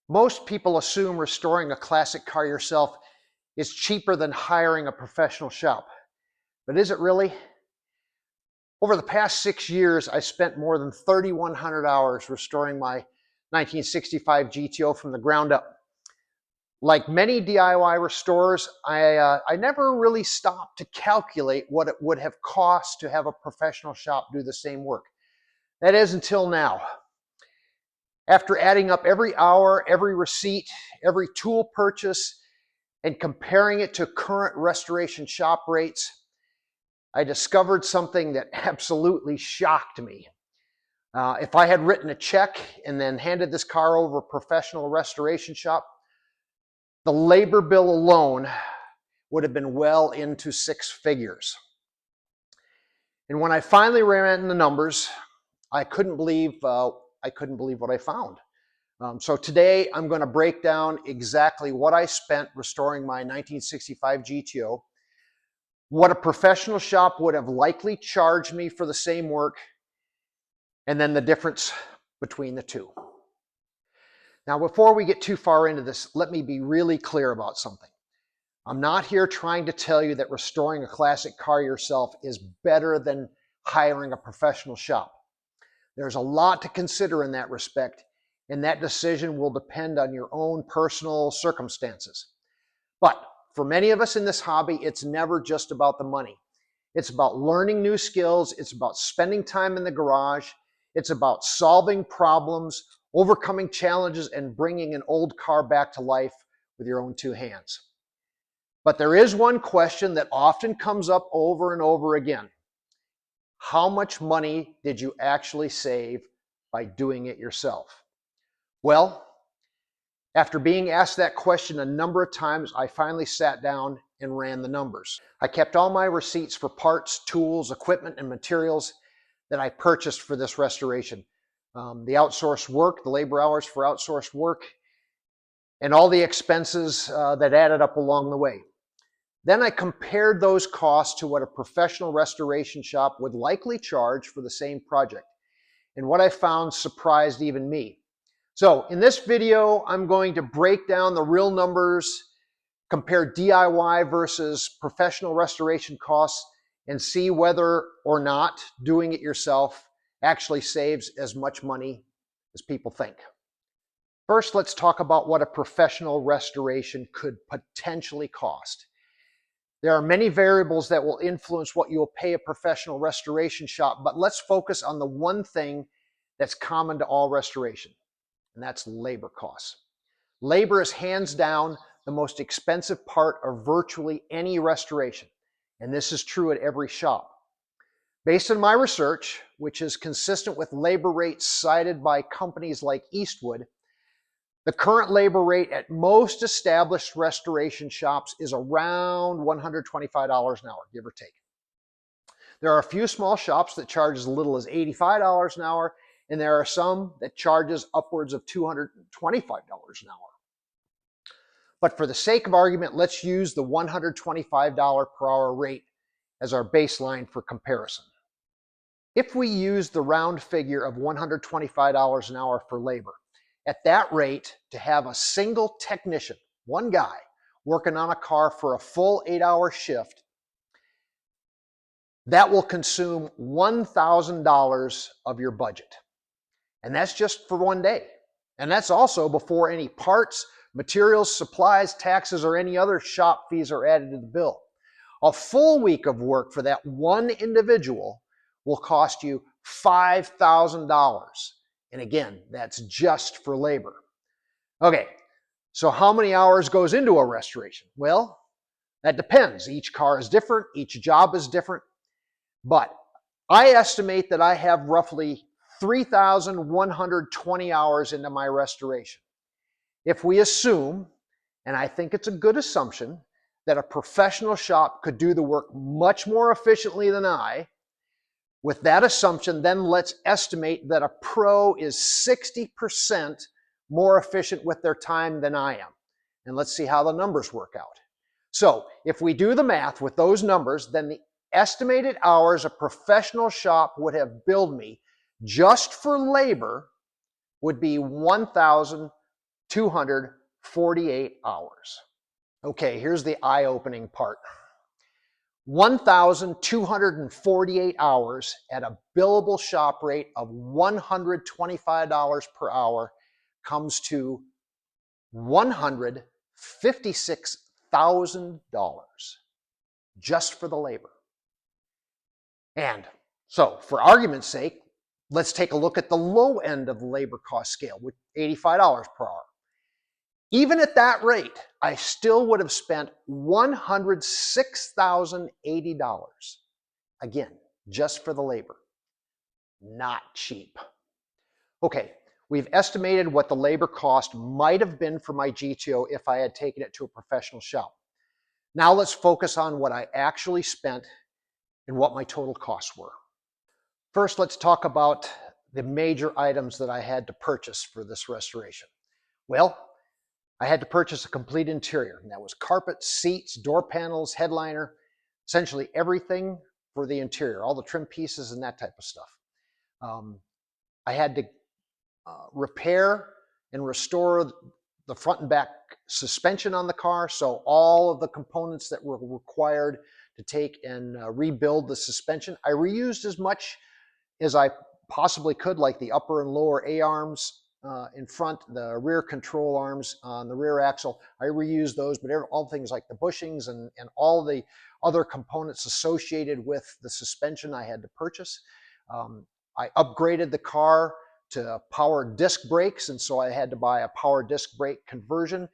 Most people assume restoring a classic car yourself is cheaper than hiring a professional shop. But is it really? Over the past 6 years, I spent more than 3,100 hours restoring my 1965 GTO from the ground up. Like many DIY restorers, I never really stopped to calculate what it would have cost to have a professional shop do the same work. That is until now. After adding up every hour, every receipt, every tool purchase, and comparing it to current restoration shop rates, I discovered something that absolutely shocked me. If I had written a check and then handed this car over to a professional restoration shop, the labor bill alone would have been well into 6 figures. And when I finally ran the numbers, I couldn't believe what I found. So today I'm going to break down exactly what I spent restoring my 1965 GTO, what a professional shop would have likely charged me for the same work, and then the difference between the two. Now, before we get too far into this, let me be really clear about something. I'm not here trying to tell you that restoring a classic car yourself is better than hiring a professional shop. There's a lot to consider in that respect, and that decision will depend on your own personal circumstances. But for many of us in this hobby, it's never just about the money. It's about learning new skills. It's about spending time in the garage. It's about solving problems, overcoming challenges, and bringing an old car back to life with your own 2 hands. But there is one question that often comes up over and over again. How much money did you actually save by doing it yourself? Well, after being asked that question a number of times, I finally sat down and ran the numbers. I kept all my receipts for parts, tools, equipment, and materials that I purchased for this restoration. The outsourced work, the labor hours for outsourced work, and all the expenses that added up along the way. Then I compared those costs to what a professional restoration shop would likely charge for the same project. And what I found surprised even me. So in this video, I'm going to break down the real numbers, compare DIY versus professional restoration costs, and see whether or not doing it yourself actually saves as much money as people think. First, let's talk about what a professional restoration could potentially cost. There are many variables that will influence what you'll pay a professional restoration shop, but let's focus on the one thing that's common to all restoration, and that's labor costs. Labor is hands down the most expensive part of virtually any restoration, and this is true at every shop. Based on my research, which is consistent with labor rates cited by companies like Eastwood, the current labor rate at most established restoration shops is around $125 an hour, give or take. There are a few small shops that charge as little as $85 an hour, and there are some that charges upwards of $225 an hour. But for the sake of argument, let's use the $125 per hour rate as our baseline for comparison. If we use the round figure of $125 an hour for labor, at that rate, to have a single technician, one guy, working on a car for a full 8-hour shift, that will consume $1,000 of your budget. And that's just for one day. And that's also before any parts, materials, supplies, taxes, or any other shop fees are added to the bill. A full week of work for that one individual will cost you $5,000. And again, that's just for labor. Okay, so how many hours goes into a restoration? Well, that depends. Each car is different, each job is different. But I estimate that I have roughly 3,120 hours into my restoration. If we assume, and I think it's a good assumption, that a professional shop could do the work much more efficiently than I, with that assumption, then let's estimate that a pro is 60% more efficient with their time than I am. And let's see how the numbers work out. So if we do the math with those numbers, then the estimated hours a professional shop would have billed me just for labor would be 1,248 hours. Okay, here's the eye-opening part. 1,248 hours at a billable shop rate of $125 per hour comes to $156,000 just for the labor. And so, for argument's sake, let's take a look at the low end of the labor cost scale with $85 per hour. Even at that rate, I still would have spent $106,080. Again, just for the labor. Not cheap. Okay, we've estimated what the labor cost might have been for my GTO if I had taken it to a professional shop. Now let's focus on what I actually spent and what my total costs were. First, let's talk about the major items that I had to purchase for this restoration. Well, I had to purchase a complete interior, and that was carpet, seats, door panels, headliner, essentially everything for the interior, all the trim pieces and that type of stuff. I had to repair and restore the front and back suspension on the car, so all of the components that were required to take and rebuild the suspension, I reused as much as I possibly could, like the upper and lower A-arms in front, the rear control arms on the rear axle. I reused those, but all things like the bushings and all the other components associated with the suspension I had to purchase. I upgraded the car to power disc brakes, and so I had to buy a power disc brake conversion.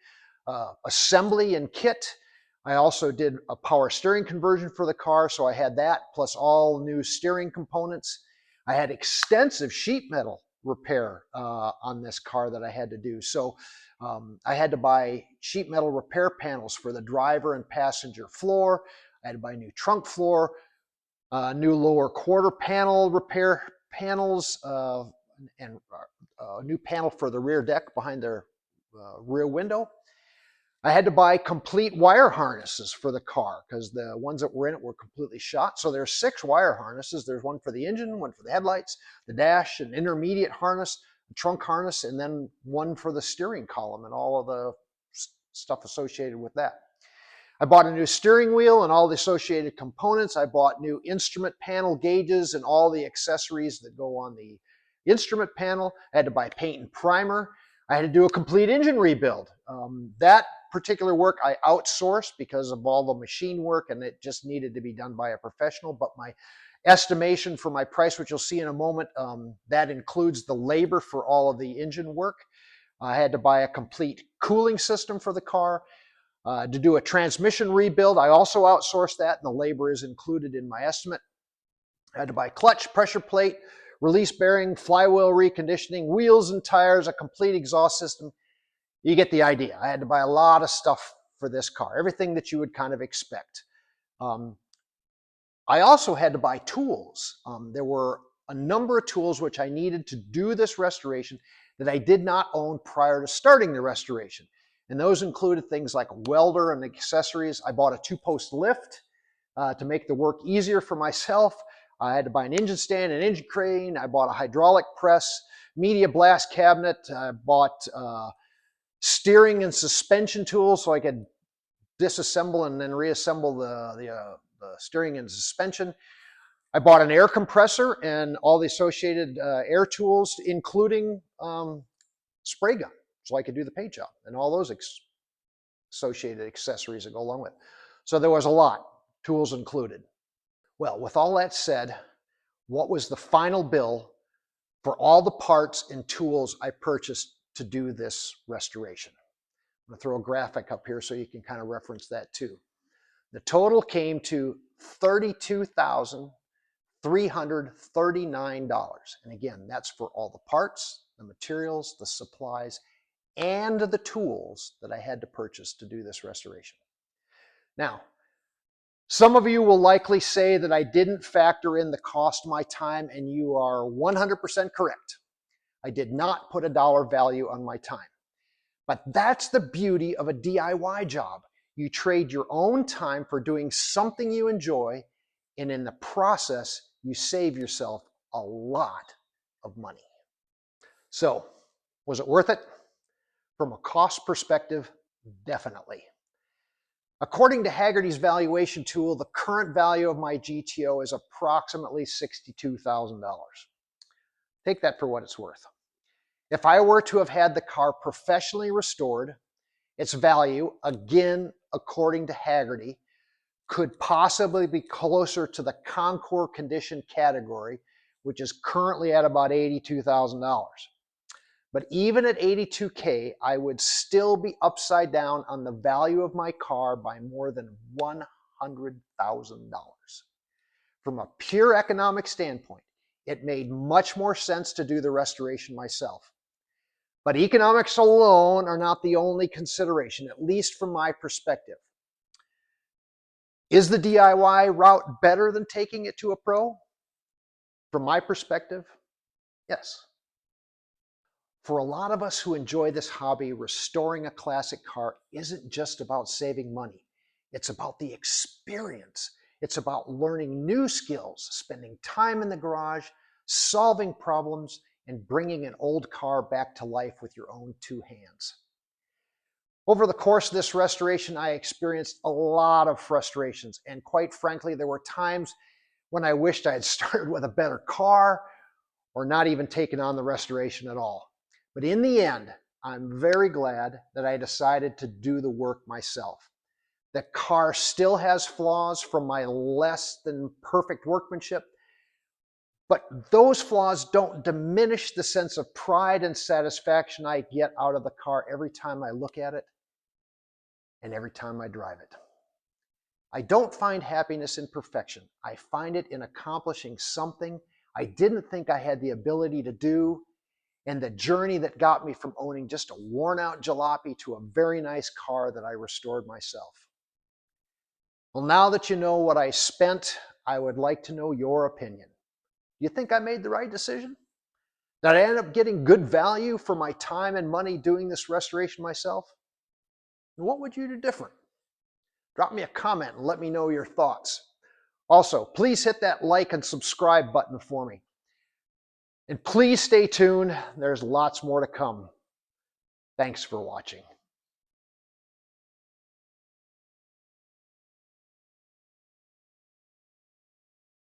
Assembly and kit. I also did a power steering conversion for the car, so I had that, plus all new steering components. I had extensive sheet metal repair on this car that I had to do. So I had to buy sheet metal repair panels for the driver and passenger floor. I had to buy new trunk floor, new lower quarter panel repair panels, and a new panel for the rear deck behind their rear window. I had to buy complete wire harnesses for the car because the ones that were in it were completely shot. So there's 6 wire harnesses. There's one for the engine, one for the headlights, the dash, an intermediate harness, a trunk harness, and then one for the steering column and all of the stuff associated with that. I bought a new steering wheel and all the associated components. I bought new instrument panel gauges and all the accessories that go on the instrument panel. I had to buy paint and primer. I had to do a complete engine rebuild. That particular work I outsourced because of all the machine work, and it just needed to be done by a professional. But my estimation for my price, which you'll see in a moment, that includes the labor for all of the engine work. I had to buy a complete cooling system for the car. To do a transmission rebuild, I also outsourced that, and the labor is included in my estimate. I had to buy clutch, pressure plate, release bearing, flywheel reconditioning, wheels and tires, a complete exhaust system. You get the idea. I had to buy a lot of stuff for this car, everything that you would kind of expect. I also had to buy tools. There were a number of tools which I needed to do this restoration that I did not own prior to starting the restoration. And those included things like a welder and accessories. I bought a 2-post lift to make the work easier for myself. I had to buy an engine stand, an engine crane. I bought a hydraulic press, media blast cabinet. I bought steering and suspension tools so I could disassemble and then reassemble the steering and suspension. I bought an air compressor and all the associated air tools, including spray gun, so I could do the paint job and all those associated accessories that go along with it. So there was a lot, tools included. Well, with all that said, what was the final bill for all the parts and tools I purchased to do this restoration? I'm going to throw a graphic up here so you can kind of reference that too. The total came to $32,339. And again, that's for all the parts, the materials, the supplies, and the tools that I had to purchase to do this restoration. Now, some of you will likely say that I didn't factor in the cost of my time, and you are 100% correct. I did not put a dollar value on my time. But that's the beauty of a DIY job. You trade your own time for doing something you enjoy, and in the process, you save yourself a lot of money. So, was it worth it? From a cost perspective, definitely. According to Haggerty's valuation tool, the current value of my GTO is approximately $62,000. Take that for what it's worth. If I were to have had the car professionally restored, its value, again according to Haggerty, could possibly be closer to the Concours condition category, which is currently at about $82,000. But even at $82K, I would still be upside down on the value of my car by more than $100,000. From a pure economic standpoint, it made much more sense to do the restoration myself. But economics alone are not the only consideration, at least from my perspective. Is the DIY route better than taking it to a pro? From my perspective, yes. For a lot of us who enjoy this hobby, restoring a classic car isn't just about saving money. It's about the experience. It's about learning new skills, spending time in the garage, solving problems, and bringing an old car back to life with your own two hands. Over the course of this restoration, I experienced a lot of frustrations, and quite frankly, there were times when I wished I had started with a better car or not even taken on the restoration at all. But in the end, I'm very glad that I decided to do the work myself. The car still has flaws from my less than perfect workmanship, but those flaws don't diminish the sense of pride and satisfaction I get out of the car every time I look at it and every time I drive it. I don't find happiness in perfection. I find it in accomplishing something I didn't think I had the ability to do, and the journey that got me from owning just a worn-out jalopy to a very nice car that I restored myself. Well, now that you know what I spent, I would like to know your opinion. Do you think I made the right decision? Did I end up getting good value for my time and money doing this restoration myself? And what would you do different? Drop me a comment and let me know your thoughts. Also, please hit that like and subscribe button for me. And please stay tuned. There's lots more to come. Thanks for watching.